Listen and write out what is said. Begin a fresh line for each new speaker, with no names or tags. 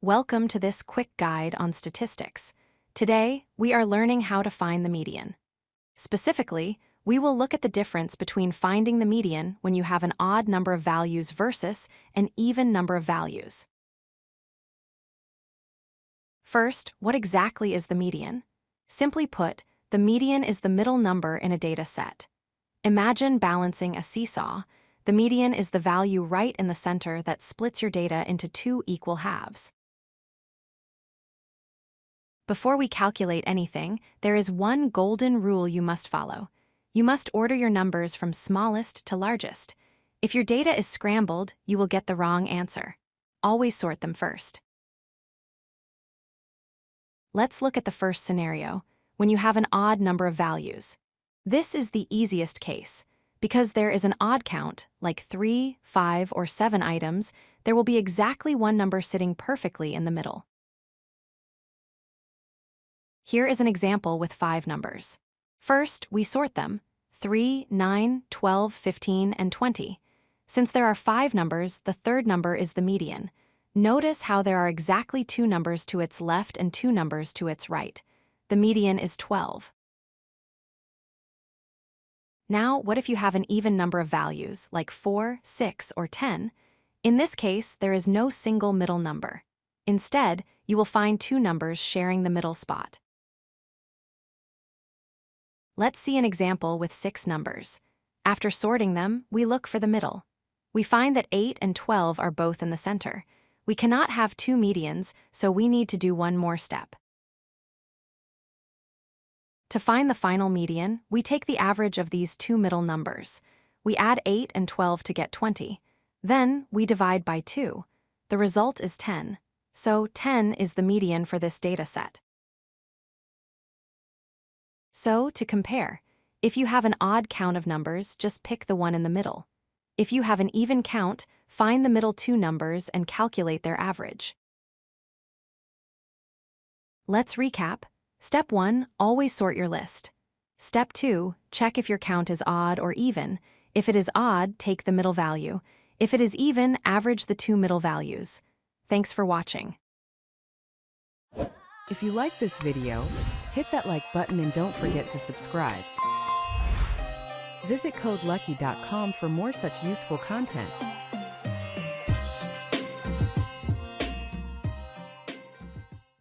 Welcome to this quick guide on statistics. Today, we are learning how to find the median. Specifically, we will look at the difference between finding the median when you have an odd number of values versus an even number of values. First, what exactly is the median? Simply put, the median is the middle number in a data set. Imagine balancing a seesaw. The median is the value right in the center that splits your data into two equal halves. Before we calculate anything, there is one golden rule you must follow. You must order your numbers from smallest to largest. If your data is scrambled, you will get the wrong answer. Always sort them first. Let's look at the first scenario, when you have an odd number of values. This is the easiest case. Because there is an odd count, like 3, 5, or 7 items, there will be exactly one number sitting perfectly in the middle. Here is an example with 5 numbers. First, we sort them: 3, 9, 12, 15, and 20. Since there are 5 numbers, the third number is the median. Notice how there are exactly 2 numbers to its left and 2 numbers to its right. The median is 12. Now, what if you have an even number of values, like 4, 6, or 10? In this case, there is no single middle number. Instead, you will find 2 numbers sharing the middle spot. Let's see an example with 6 numbers. After sorting them, we look for the middle. We find that 8 and 12 are both in the center. We cannot have 2 medians, so we need to do one more step. To find the final median, we take the average of these 2 middle numbers. We add 8 and 12 to get 20. Then, we divide by 2. The result is 10. So, 10 is the median for this data set. So, to compare, if you have an odd count of numbers, just pick the one in the middle. If you have an even count, find the middle 2 numbers and calculate their average. Let's recap. Step 1, always sort your list. Step 2, check if your count is odd or even. If it is odd, take the middle value. If it is even, average the 2 middle values. Thanks for watching.
If you like this video, hit that like button and don't forget to subscribe. Visit CodeLucky.com for more such useful content.